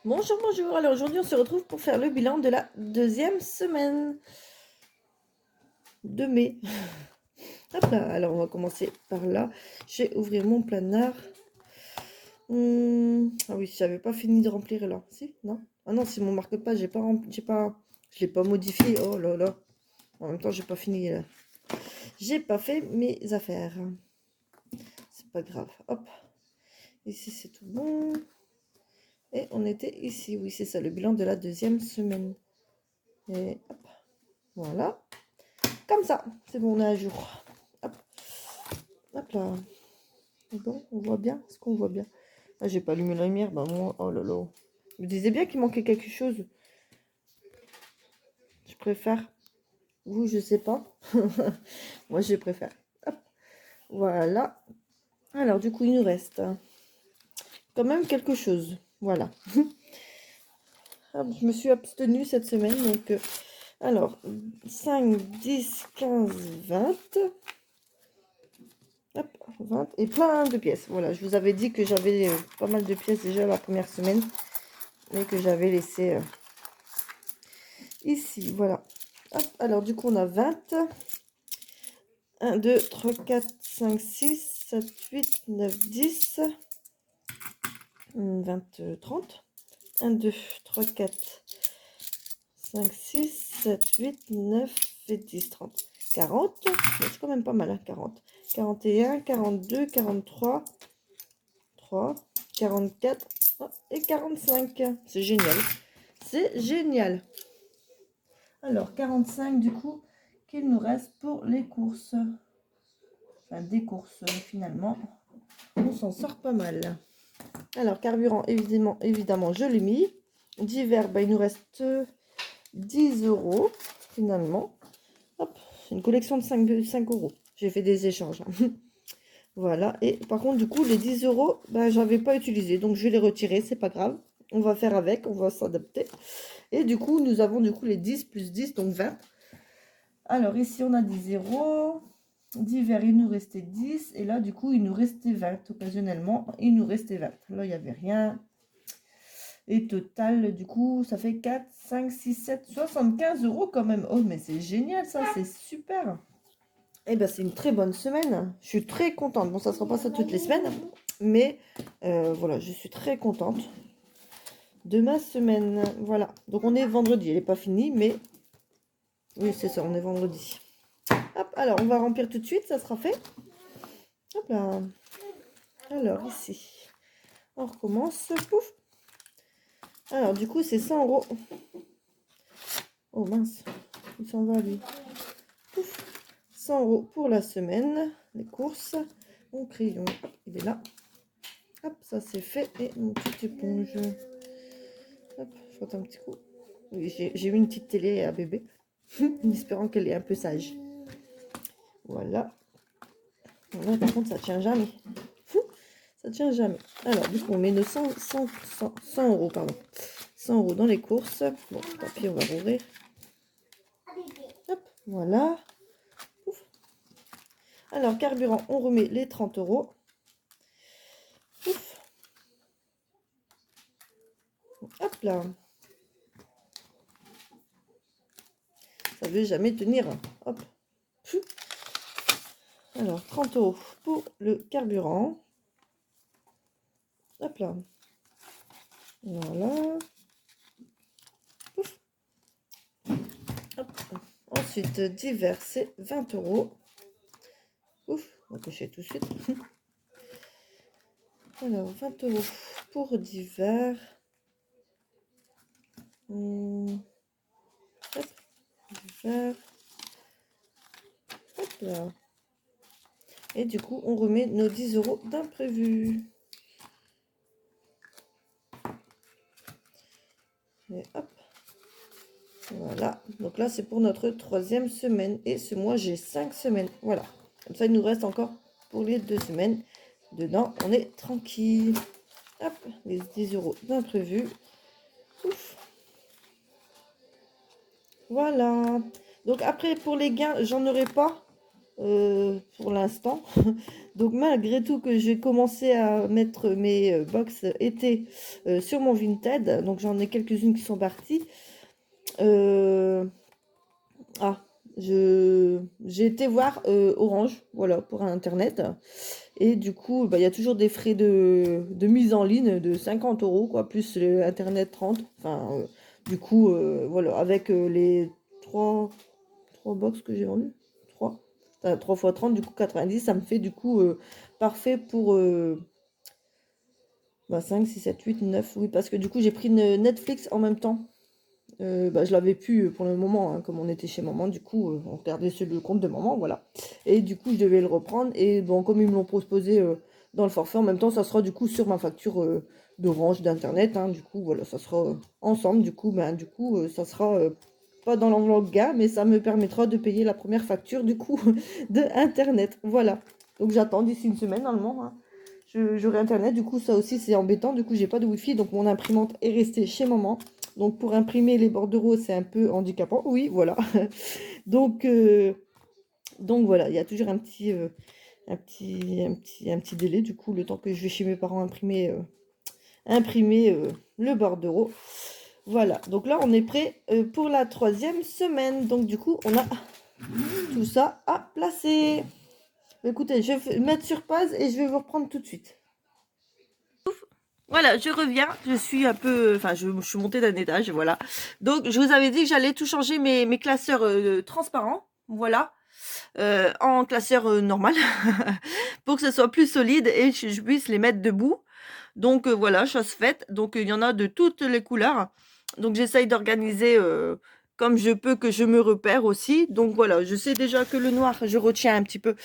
Bonjour, bonjour. Alors aujourd'hui, on se retrouve pour faire le bilan de la deuxième semaine de mai. Hop là. Alors on va commencer par là. Je vais ouvrir mon planeur. Ah oui, j'avais pas fini de remplir là. Si? Non? Ah non, c'est mon marque-page. Je l'ai pas modifié. Oh là là. En même temps, j'ai pas fini là. J'ai pas fait mes affaires. C'est pas grave. Hop. Ici, c'est tout bon. Et on était ici. Oui, c'est ça, le bilan de la deuxième semaine. Et hop. Voilà. Comme ça, c'est bon, on est à jour. Hop, hop là. C'est bon, on voit bien. Est-ce qu'on voit bien? Ah, j'ai pas allumé la lumière. Bah, moi, oh là là. Je me disais bien qu'il manquait quelque chose. Je préfère. Vous, je sais pas. Moi, je préfère. Hop, voilà. Alors, du coup, il nous reste quand même quelque chose. Voilà. Hop, je me suis abstenue cette semaine. Donc, alors, 5, 10, 15, 20. Hop, 20 et plein de pièces. Voilà, je vous avais dit que j'avais pas mal de pièces déjà la première semaine, mais que j'avais laissé ici. Voilà. Hop, alors du coup, on a 20. 1, 2, 3, 4, 5, 6, 7, 8, 9, 10. 20, 30. 1, 2, 3, 4, 5, 6, 7, 8, 9 et 10, 30. 40. C'est quand même pas mal, hein, 40. 41, 42, 43. 3, 44 et 45. C'est génial. C'est génial. Alors, 45 du coup, qu'il nous reste pour les courses. Enfin, des courses finalement. On s'en sort pas mal. Alors, carburant, évidemment, je l'ai mis. Divers, il nous reste 10 euros finalement. Hop, une collection de 5 euros. J'ai fait des échanges. Voilà, et par contre, du coup, les 10 euros, j'avais pas utilisé, donc je vais les retirer, c'est pas grave. On va faire avec, on va s'adapter. Et du coup, nous avons du coup les 10 plus 10, donc 20. Alors ici, on a 10 euros. Divers, il nous restait 10. Et là, du coup, il nous restait 20. Occasionnellement, il nous restait 20. Là, il n'y avait rien. Et total, du coup, ça fait 4, 5, 6, 7, 75 euros quand même. Oh, mais c'est génial ça, c'est super. Eh ben, c'est une très bonne semaine. Je suis très contente. Bon, ça ne sera pas ça toutes les semaines. Mais voilà, je suis très contente de ma semaine. Voilà. Donc, on est vendredi. Elle n'est pas finie, mais... Oui, c'est ça, on est vendredi. Hop, alors, on va remplir tout de suite. Ça sera fait. Hop là. Alors, ici. On recommence. Pouf. Alors, du coup, c'est 100 euros. Oh, mince. Il s'en va, lui. Pouf. 100 euros pour la semaine. Les courses. Mon crayon, il est là. Hop, ça c'est fait. Et mon petite éponge. Hop, je frotte un petit coup. Oui, j'ai mis une petite télé à bébé. En espérant qu'elle est un peu sage. Voilà. Là, par contre, ça tient jamais. Ça tient jamais. Alors, du coup, on met nos 100 euros, pardon. 100 euros dans les courses. Bon, tant pis, on va rouvrir. Hop, voilà. Ouf. Alors, carburant, on remet les 30 euros. Ouf. Hop là. Ça veut jamais tenir. Hop. Alors, 30 euros pour le carburant. Hop là. Voilà. Ouf. Hop. Ensuite, divers, c'est 20 euros. Ouf, on va cocher tout de suite. Alors, 20 euros pour divers. Hop, divers. Hop là. Et du coup, on remet nos 10 euros d'imprévu. Et hop. Voilà. Donc là, c'est pour notre 3e semaine. Et ce mois, j'ai 5 semaines. Voilà. Comme ça, il nous reste encore pour les 2 semaines. Dedans, on est tranquille. Hop, les 10 euros d'imprévu. Ouf. Voilà. Donc après, pour les gains, j'en aurai pas. pour l'instant. Donc malgré tout que j'ai commencé à mettre mes box été sur mon Vinted, donc j'en ai quelques-unes qui sont parties. Euh, ah, j'ai été voir Orange, voilà, pour Internet. Et du coup, bah, il y a toujours des frais de mise en ligne de 50 euros, quoi, plus le Internet 30. Enfin, du coup, voilà, avec les 3, 3 box que j'ai vendues. 3. 3 fois 30, du coup 90, ça me fait du coup parfait pour bah, 5, 6, 7, 8, 9. Oui, parce que du coup, j'ai pris une Netflix en même temps. Bah, je l'avais pu pour le moment, hein, comme on était chez maman, du coup, on regardait sur le compte de maman, voilà. Et du coup, je devais le reprendre. Et bon, comme ils me l'ont proposé dans le forfait, en même temps, ça sera du coup sur ma facture d'Orange, d'Internet. Hein, du coup, voilà, ça sera ensemble. Du coup, ben, ça sera pas dans l'enveloppe gars, mais ça me permettra de payer la première facture, du coup, de Internet. Voilà. Donc, j'attends d'ici une semaine, normalement. Hein. J'aurai Internet, du coup, ça aussi, c'est embêtant. Du coup, j'ai pas de Wi-Fi, donc mon imprimante est restée chez maman. Donc pour imprimer les bordereaux, c'est un peu handicapant. Oui, voilà. Donc, euh, donc voilà, il y a toujours un petit délai. Du coup, le temps que je vais chez mes parents imprimer le bordereau. Voilà, donc là, on est prêt pour la 3e semaine. Donc du coup, on a tout ça à placer. Écoutez, je vais mettre sur pause et je vais vous reprendre tout de suite. Voilà, je reviens, je suis un peu, enfin, je suis montée d'un étage, voilà. Donc, je vous avais dit que j'allais tout changer mes classeurs transparents, voilà, en classeur normal, pour que ce soit plus solide et que je puisse les mettre debout. Donc, voilà, chose faite. Donc, il y en a de toutes les couleurs. Donc, j'essaye d'organiser comme je peux, que je me repère aussi. Donc, voilà, je sais déjà que le noir, je retiens un petit peu.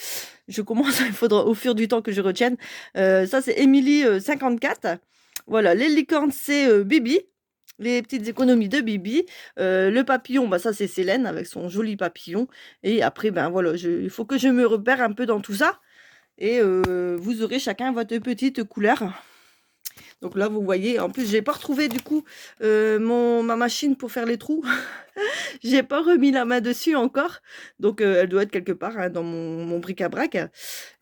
Je commence, il faudra au fur du temps que je retienne. Ça, c'est Emily 54. Voilà, les licornes, c'est Bibi. Les petites économies de Bibi. Le papillon, bah ça c'est Célène avec son joli papillon. Et après, ben voilà, il faut que je me repère un peu dans tout ça. Et vous aurez chacun votre petite couleur. Donc là, vous voyez, en plus, j'ai pas retrouvé du coup ma machine pour faire les trous. J'ai pas remis la main dessus encore. Donc elle doit être quelque part hein, dans mon bric-à-brac.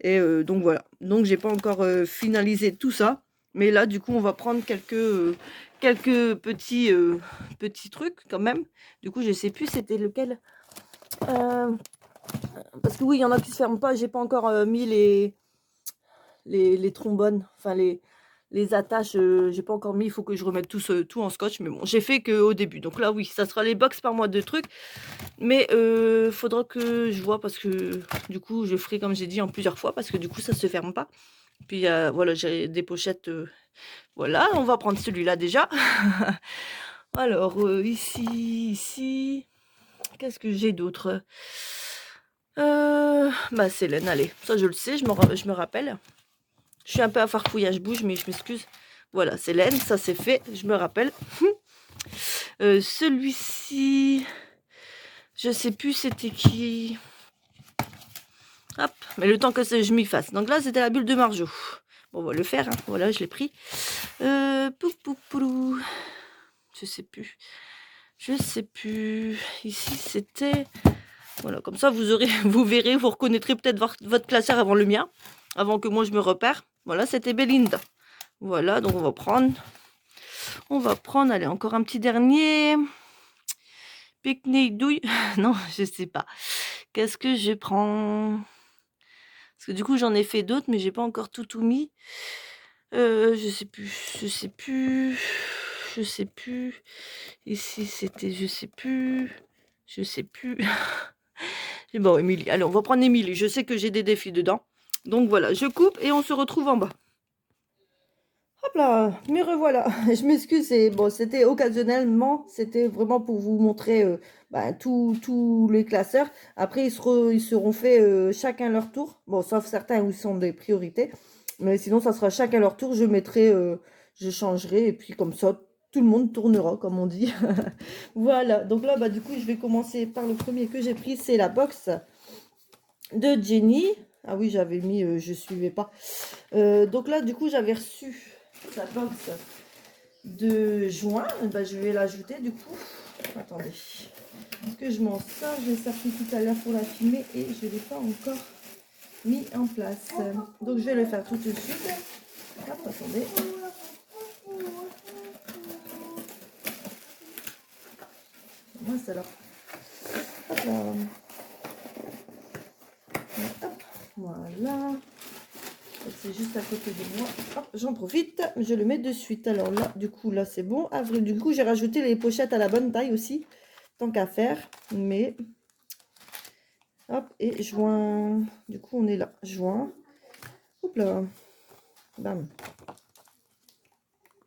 Et donc voilà. Donc j'ai pas encore finalisé tout ça. Mais là, du coup, on va prendre quelques petits trucs quand même. Du coup, je sais plus c'était lequel. Parce que oui, il y en a qui se ferment pas. J'ai pas encore mis les trombones. Enfin, les attaches, j'ai pas encore mis. Il faut que je remette tout en scotch. Mais bon, j'ai fait qu'au début. Donc là, oui, ça sera les box par mois de trucs. Mais faudra que je vois parce que du coup, je ferai comme j'ai dit en plusieurs fois. Parce que du coup, ça se ferme pas. Puis voilà, j'ai des pochettes. Voilà, on va prendre celui-là déjà. Alors, ici, qu'est-ce que j'ai d'autre bah, Célène, allez, ça je le sais, je me rappelle. Je suis un peu à farfouillage bouge, mais je m'excuse. Voilà, Célène, ça c'est fait, je me rappelle. Celui-ci, je sais plus c'était qui. Hop, mais le temps que je m'y fasse. Donc là, c'était la bulle de Marjo. Bon, on va le faire, hein. Voilà, je l'ai pris. Poupoupou. Je sais plus. Je sais plus. Ici, c'était... Voilà, comme ça, vous verrez, vous reconnaîtrez peut-être votre classeur avant le mien. Avant que moi, je me repère. Voilà, c'était Belinda. Voilà, donc on va prendre... allez, encore un petit dernier. Pique-nique douille. Non, je sais pas. Qu'est-ce que je prends? Parce que du coup, j'en ai fait d'autres, mais j'ai pas encore tout mis. Je sais plus. Ici, c'était je sais plus. Bon, Émilie. Allez, on va prendre Émilie. Je sais que j'ai des défis dedans. Donc voilà, je coupe et on se retrouve en bas. Hop là, me revoilà. Je m'excuse, bon, c'était occasionnellement, c'était vraiment pour vous montrer tous les classeurs. Après, ils seront faits chacun leur tour. Bon, sauf certains où ils sont des priorités. Mais sinon, ça sera chacun leur tour. Je mettrai, je changerai et puis comme ça, tout le monde tournera, comme on dit. Voilà, donc là, du coup, je vais commencer par le premier que j'ai pris, c'est la box de Jenny. Ah oui, j'avais mis, je suivais pas. Donc là, du coup, j'avais reçu sa box de juin. Je vais l'ajouter, du coup. Attendez. que je mange ça. Je l'ai sorti tout à l'heure pour la filmer et je ne l'ai pas encore mis en place. Donc je vais le faire tout de suite. Hop, attendez. Moi, c'est alors. Hop là. Hop, voilà. C'est juste à côté de moi. Hop, j'en profite. Je le mets de suite. Alors là, du coup, là, c'est bon. Avril, du coup, j'ai rajouté les pochettes à la bonne taille aussi. Tant qu'à faire. Mais... Hop, et juin. Du coup, on est là. Juin. Hop là. Bam.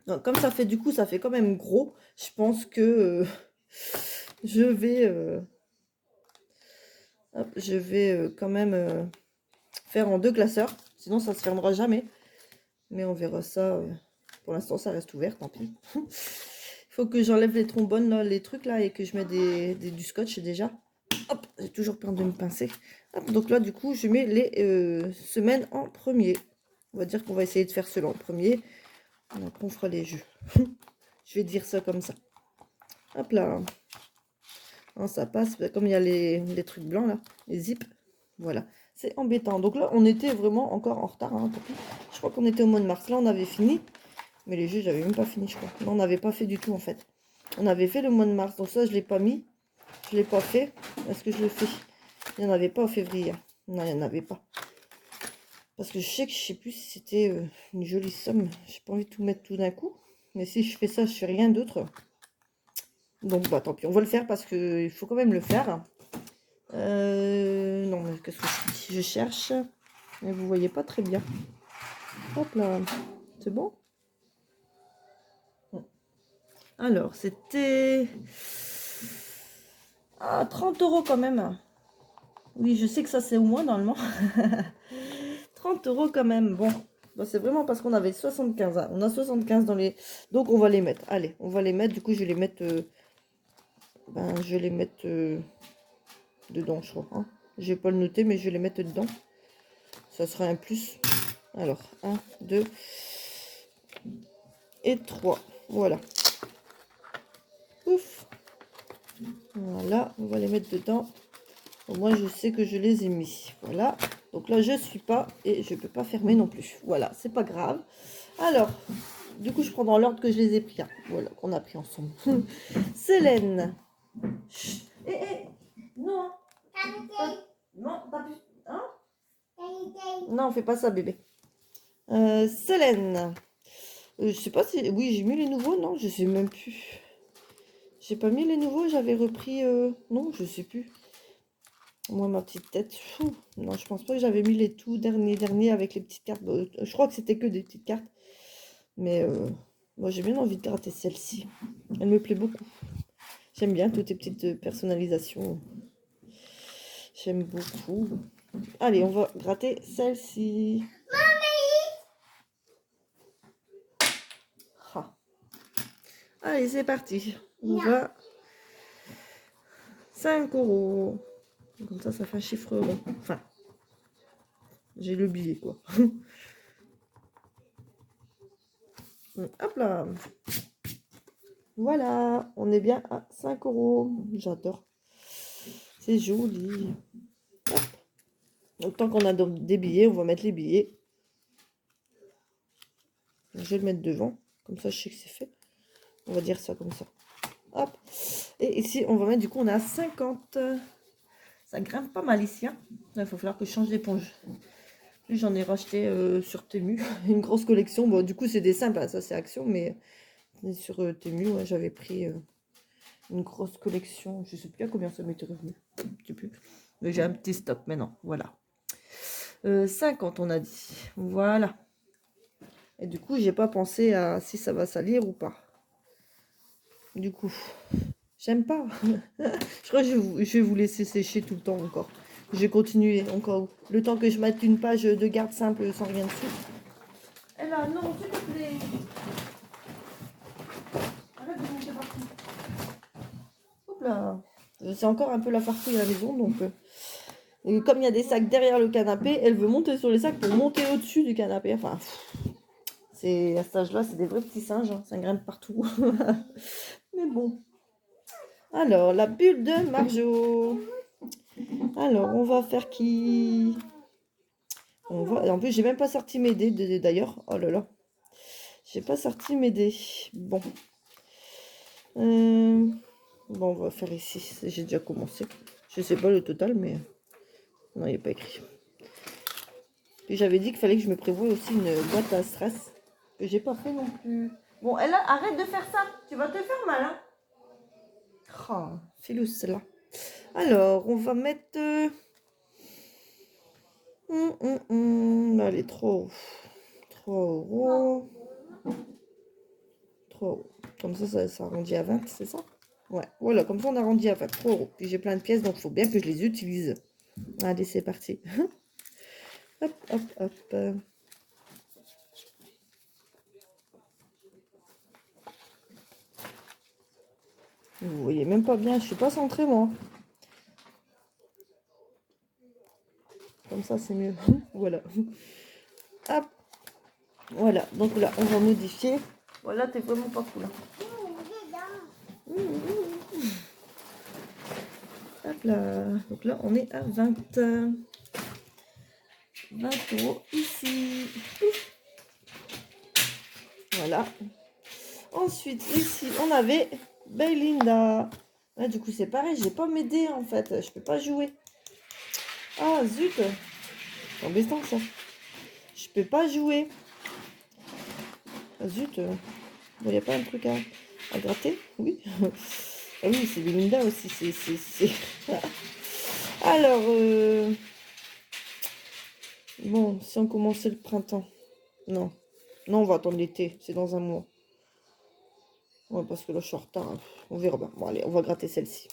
Donc, comme ça fait, du coup, ça fait quand même gros. Je pense que je vais... hop, je vais quand même faire en 2 classeurs. Sinon, ça se fermera jamais. Mais on verra ça. Pour l'instant, ça reste ouvert, tant pis. Il faut que j'enlève les trombones, là, les trucs là, et que je mette du scotch déjà. Hop, j'ai toujours peur de me pincer. Hop, donc là, du coup, je mets les semaines en premier. On va dire qu'on va essayer de faire cela en premier. Après, on fera les jeux. Je vais dire ça comme ça. Hop là. Non, ça passe. Comme il y a les trucs blancs là, les zips. Voilà. C'est embêtant. Donc là, on était vraiment encore en retard. Hein, je crois qu'on était au mois de mars. Là, on avait fini. Mais les jeux, j'avais même pas fini, je crois. Non, on n'avait pas fait du tout, en fait. On avait fait le mois de mars. Donc ça, je ne l'ai pas mis. Je ne l'ai pas fait. Est-ce que je le fais? Il n'y en avait pas en février. Non, il n'y en avait pas. Parce que je sais que je sais plus si c'était une jolie somme. J'ai pas envie de tout mettre tout d'un coup. Mais si je fais ça, je fais rien d'autre. Donc, bah, tant pis. On va le faire parce qu'il faut quand même le faire. Non, mais qu'est-ce que je dis? Je cherche. Mais vous voyez pas très bien. Hop là. C'est bon? Alors, c'était... Ah, 30 € quand même. Oui, je sais que ça, c'est au moins normalement. 30 € quand même. Bon, bah, c'est vraiment parce qu'on avait 75. Hein. On a 75 dans les... Donc, on va les mettre. Allez, on va les mettre. Du coup, je vais les mettre... je vais les mettre dedans, je crois. Hein. Je vais pas le noter, mais je vais les mettre dedans. Ça sera un plus. Alors, 1, 2 et 3. Voilà. Ouf. Voilà, on va les mettre dedans. Au moins, je sais que je les ai mis. Voilà. Donc là, je suis pas et je peux pas fermer non plus. Voilà, c'est pas grave. Alors, du coup, je prends dans l'ordre que je les ai pris. Hein. Voilà, qu'on a pris ensemble. Célène. Eh, non. Non, t'as plus. Hein? Non, on fait pas ça, bébé. Célène. Je sais pas si... Oui, j'ai mis les nouveaux. Non, je sais même plus. J'ai pas mis les nouveaux. J'avais repris... Non, je sais plus. Moi, ma petite tête. Fou. Non, je pense pas que j'avais mis les tout derniers avec les petites cartes. Je crois que c'était que des petites cartes. Mais moi, j'ai bien envie de gratter celle-ci. Elle me plaît beaucoup. J'aime bien toutes les petites personnalisations. J'aime beaucoup. Allez, on va gratter celle-ci. Ah. Allez, c'est parti. On va... 5 €. Comme ça fait un chiffre rond. Enfin, j'ai le billet, quoi. Hop là. Voilà, on est bien à 5 €. J'adore. C'est joli. Hop. Donc, tant qu'on a des billets, on va mettre les billets. Je vais le mettre devant. Comme ça, je sais que c'est fait. On va dire ça comme ça. Hop. Et ici, on va mettre, du coup, on est à 50. Ça grimpe pas mal ici. Hein. Là, il va falloir que je change d'éponge. J'en ai racheté sur Temu. Une grosse collection. Bon, du coup, c'est des simples. Hein. Ça, c'est Action. Mais sur Temu, ouais, j'avais pris une grosse collection. Je sais plus à combien ça m'était revenu. Je sais plus. Mais j'ai un petit stock maintenant. Voilà. 50, on a dit. Voilà. Et du coup, j'ai pas pensé à si ça va salir ou pas. Du coup, j'aime pas. Je crois que je vais vous laisser sécher tout le temps encore. Je vais continuer encore. Le temps que je mette une page de garde simple sans rien dessus. Et là, non, s'il te plaît. Arrête de monter partout. Hop là. C'est encore un peu la farfouille à la maison, donc... Et comme il y a des sacs derrière le canapé, elle veut monter sur les sacs pour monter au-dessus du canapé. Enfin, à cet âge-là, c'est des vrais petits singes. Hein. Ça grimpe partout. Mais bon. Alors, la bulle de Marjo. Alors, on va faire qui? En plus, j'ai même pas sorti mes dés d'ailleurs. Oh là là. J'ai pas sorti mes dés. Bon. Bon, on va faire ici. J'ai déjà commencé. Je sais pas le total, mais... Non, il n'y a pas écrit. Puis j'avais dit qu'il fallait que je me prévoie aussi une boîte à stress. Que j'ai pas fait non plus. Bon, elle arrête de faire ça. Tu vas te faire mal, hein? Oh, filou, celle-là. Alors, on va mettre... Allez, 3 euros. 3 euros. 3 euros. Comme ça arrondit à 20, c'est ça? Ouais, voilà, comme ça on arrondit à 20. 3 euros. Puis j'ai plein de pièces, donc il faut bien que je les utilise. Allez, c'est parti. Hop, hop, hop. Vous voyez même pas bien, je suis pas centrée moi. Comme ça c'est mieux. Voilà. Hop. Voilà, donc là on va modifier. Voilà, t'es vraiment pas cool. Hop là. Donc là on est à 20. 20 euros ici. Voilà. Ensuite, ici, on avait Belinda. Là, du coup, c'est pareil, j'ai pas m'aider en fait. Je peux pas jouer. Ah, zut. C'est embêtant ça. Je peux pas jouer. Ah, zut. Bon, y a pas un truc à gratter? Oui. Ah oui, c'est Belinda aussi. C'est... Alors, bon, si on commençait le printemps. Non. Non, on va attendre l'été. C'est dans un mois. Ouais, parce que là, je suis en retard. On verra bien. Bon, allez, on va gratter celle-ci.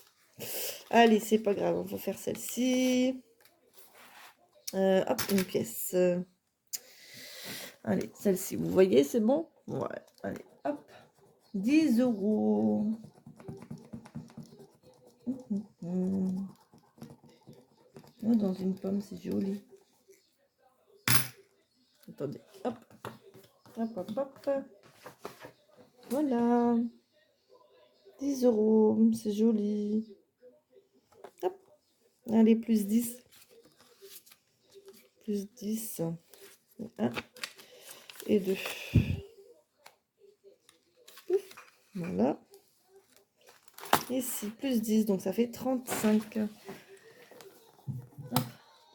Allez, c'est pas grave. On va faire celle-ci. Hop, une pièce. Allez, celle-ci, vous voyez, c'est bon? Ouais, allez, hop. 10 euros. Oh, dans une pomme, c'est joli. Attendez, hop. Hop, hop, hop. Voilà. 10 euros, c'est joli. Hop. Allez, plus 10. Plus 10. 1 et 2. Voilà. Ici, plus 10, donc ça fait 35. Hop.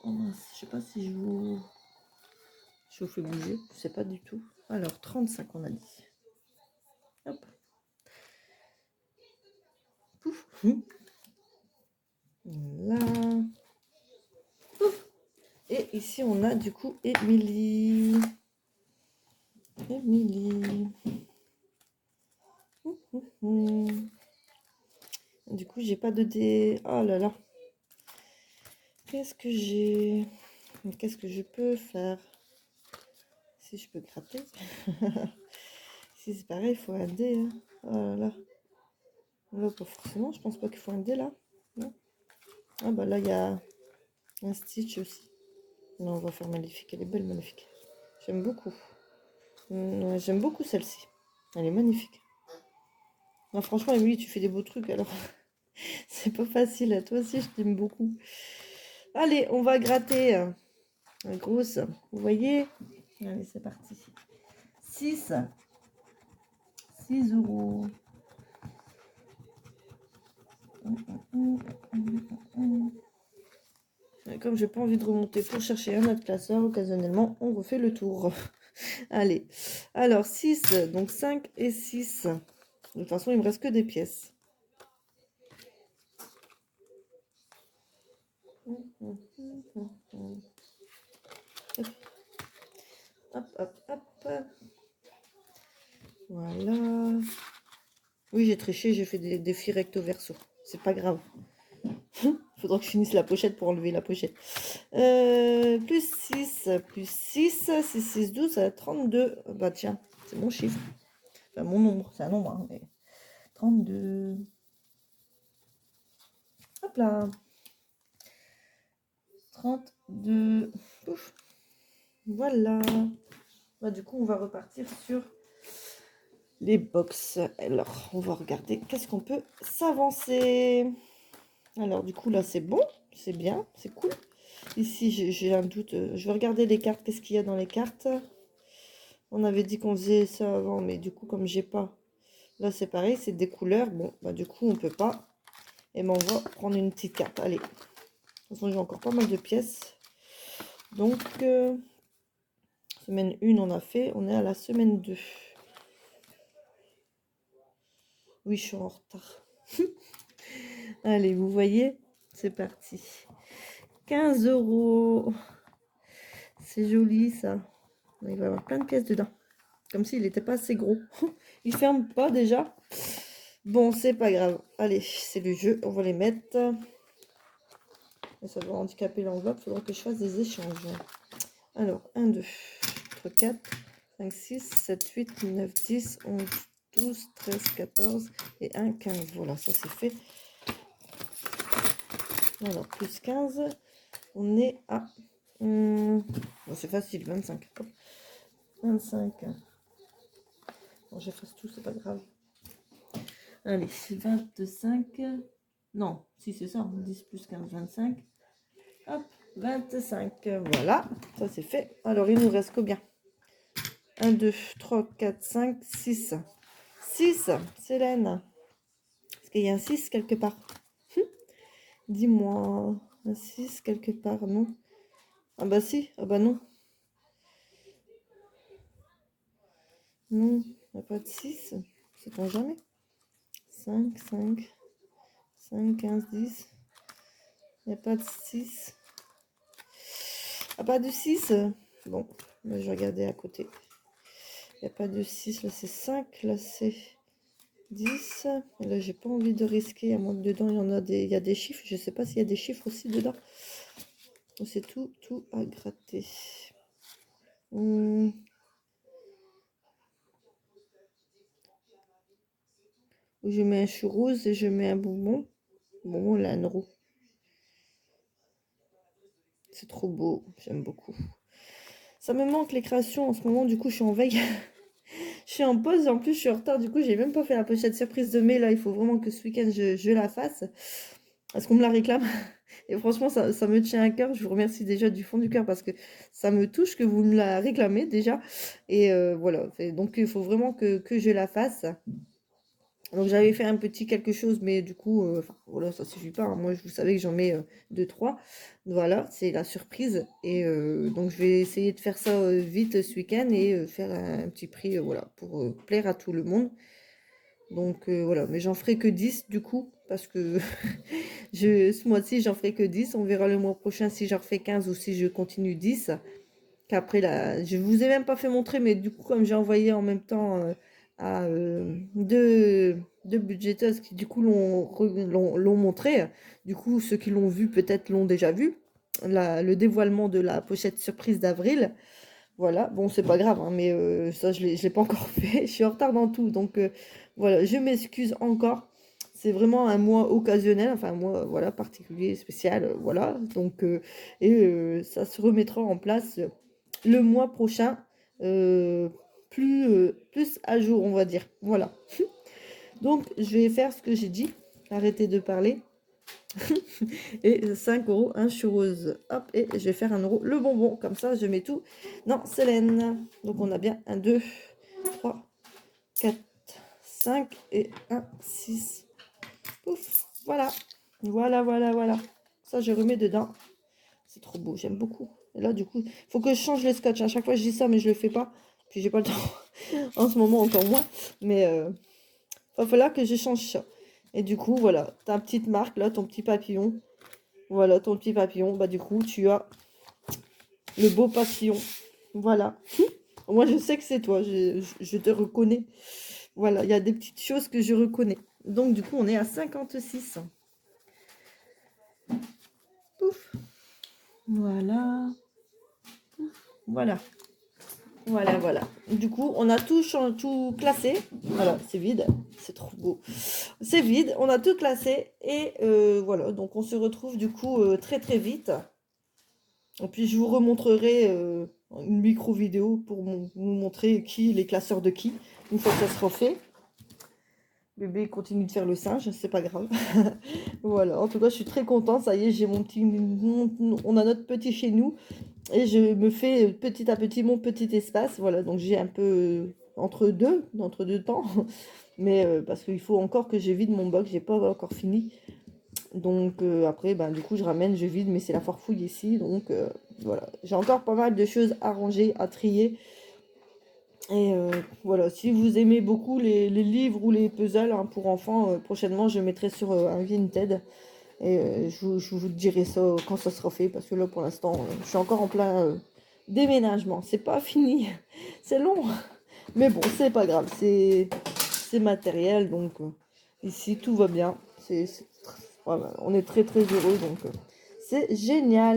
Oh mince, je sais pas si je vous fais bouger, je sais pas du tout. Alors, 35, on a dit. Hop. Pouf. Voilà. Pouf. Et ici, on a du coup Émilie. Émilie. Du coup, j'ai pas de dés. Oh là là. Qu'est-ce que j'ai? Qu'est-ce que je peux faire? Si je peux gratter. Si c'est pareil, il faut un dé. Hein. Oh là là. Là, pas forcément, je pense pas qu'il faut un dé là. Non. Ah bah là, il y a un Stitch aussi. Non, on va faire Maléfique. Elle est belle, Maléfique. J'aime beaucoup. J'aime beaucoup celle-ci. Elle est magnifique. Non, franchement, Émilie, tu fais des beaux trucs alors. C'est pas facile. Toi aussi, je t'aime beaucoup. Allez, on va gratter. La grosse. Vous voyez? Allez, c'est parti. 6. 6 euros. Comme j'ai pas envie de remonter pour chercher un autre classeur, occasionnellement, on refait le tour. Allez. Alors, 6. Donc 5 et 6. De toute façon, il me reste que des pièces. Hop, hop, hop. Voilà. Oui, j'ai triché, j'ai fait des défis recto verso. C'est pas grave. Faudra que je finisse la pochette pour enlever la pochette. Plus 6, plus 6, 6, 6, 12, 32. Bah tiens, c'est mon chiffre. Enfin, mon nombre, c'est un nombre, hein, mais 32. Hop là. 32. Ouf. Voilà. Bah, du coup, on va repartir sur les box. Alors, on va regarder qu'est-ce qu'on peut s'avancer. Alors, du coup, là, c'est bon, c'est bien, c'est cool. Ici, j'ai un doute. Je vais regarder les cartes, qu'est-ce qu'il y a dans les cartes. On avait dit qu'on faisait ça avant, mais du coup, comme j'ai pas... Là, c'est pareil, c'est des couleurs. Bon, bah du coup, on peut pas. Et ben, on va prendre une petite carte. Allez. De toute façon, j'ai encore pas mal de pièces. Donc, semaine 1, on a fait. On est à la semaine 2. Oui, je suis en retard. Allez, vous voyez, c'est parti. 15 €. C'est joli, ça. Il va y avoir plein de pièces dedans. Comme s'il n'était pas assez gros. Il ferme pas déjà. Bon, c'est pas grave. Allez, c'est le jeu. On va les mettre. Ça va handicaper l'enveloppe. Il faudra que je fasse des échanges. Alors, 1, 2, 3, 4, 5, 6, 7, 8, 9, 10, 11, 12, 13, 14 et 1, 15. Voilà, ça c'est fait. Alors, plus 15. On est à... bon, c'est facile, 25. Hop. 25. Bon, j'efface tout, c'est pas grave. Allez, 25. Non, si c'est ça, 10 plus 15, 25. Hop, 25. Voilà, ça c'est fait. Alors, il nous reste combien? 1, 2, 3, 4, 5, 6. 6, Célène. Est-ce qu'il y a un 6 quelque part? Dis-moi. Un 6 quelque part, non? Ah bah si, ah bah non. Non, il n'y a pas de 6. Sait-on jamais? 5, 5, 5, 15, 10. Il n'y a pas de 6. Ah, pas de 6. Bon, je vais regarder à côté. Il n'y a pas de 6. Là, c'est 5. Là, c'est 10. Et là, j'ai pas envie de risquer. À moins que dedans, il y a des chiffres. Je sais pas s'il y a des chiffres aussi dedans. C'est tout à gratter. Je mets un chou rose et je mets un bonbon. Bonbon, là, un roux. C'est trop beau. J'aime beaucoup. Ça me manque les créations en ce moment. Du coup, je suis en veille. Je suis en pause. En plus, je suis en retard. Du coup, j'ai même pas fait la pochette surprise de mai. Là, il faut vraiment que ce week-end, je la fasse. Parce qu'on me la réclame. Et franchement, ça me tient à cœur. Je vous remercie déjà du fond du cœur parce que ça me touche que vous me la réclamez déjà. Et voilà. Donc, il faut vraiment que je la fasse. Donc j'avais fait un petit quelque chose, mais du coup, voilà, ça suffit pas, hein. Moi, vous savez que j'en mets 2-3. Voilà, c'est la surprise. Et donc je vais essayer de faire ça vite ce week-end et faire un petit prix, voilà, pour plaire à tout le monde. Donc voilà, mais j'en ferai que 10 du coup, parce que ce mois-ci, j'en ferai que 10. On verra le mois prochain si j'en refais 15 ou si je continue 10. Qu'après, là, je vous ai même pas fait montrer, mais du coup, comme j'ai envoyé en même temps à deux budgéteuses qui, du coup, l'ont montré, du coup, ceux qui l'ont vu, peut-être l'ont déjà vu, le dévoilement de la pochette surprise d'avril. Voilà, bon, c'est pas grave, hein, mais ça, je l'ai pas encore fait. Je suis en retard dans tout, donc voilà, je m'excuse encore. C'est vraiment un mois occasionnel, enfin un mois, voilà, particulier, spécial, voilà. Donc, ça se remettra en place le mois prochain, plus à jour, on va dire. Voilà. Donc, je vais faire ce que j'ai dit. Arrêtez de parler. Et 5 € un churros. Hop, et je vais faire 1 € le bonbon. Comme ça, je mets tout dans Célène. Donc, on a bien 1, 2, 3, 4, 5 et 1, 6. Pouf, voilà. Voilà. Ça, je remets dedans. C'est trop beau, j'aime beaucoup. Et là, du coup, il faut que je change les scotch. À chaque fois, je dis ça, mais je le fais pas. Puis, j'ai pas le temps. En ce moment, encore moins. Mais va falloir que je change ça. Et du coup, voilà, ta petite marque, là, ton petit papillon. Voilà, ton petit papillon. Bah, du coup, tu as le beau papillon. Voilà. Moi, je sais que c'est toi. Je te reconnais. Voilà, il y a des petites choses que je reconnais. Donc, du coup, on est à 56. Pouf. Voilà. Voilà. Voilà. Du coup, on a tout classé. Voilà, c'est vide. C'est trop beau. C'est vide. On a tout classé. Et voilà, donc on se retrouve du coup très très vite. Et puis, je vous remontrerai une micro-vidéo pour vous montrer les classeurs de qui. une fois que ça sera fait. Bébé continue de faire le singe, c'est pas grave. Voilà, en tout cas, je suis très contente. Ça y est, j'ai on a notre petit chez nous. Et je me fais petit à petit mon petit espace. Voilà, donc j'ai un peu entre deux temps. Mais parce qu'il faut encore que je vide mon box, j'ai pas encore fini. Donc après, ben, du coup, je ramène, je vide, mais c'est la farfouille ici. Donc voilà, j'ai encore pas mal de choses à ranger, à trier. Et voilà, si vous aimez beaucoup les livres ou les puzzles hein, pour enfants, prochainement, je mettrai sur un Vinted. Et je vous dirai ça quand ça sera fait, parce que là, pour l'instant, je suis encore en plein déménagement. C'est pas fini, c'est long. Mais bon, c'est pas grave, c'est matériel, donc ici, tout va bien. Voilà, on est très très heureux, donc c'est génial.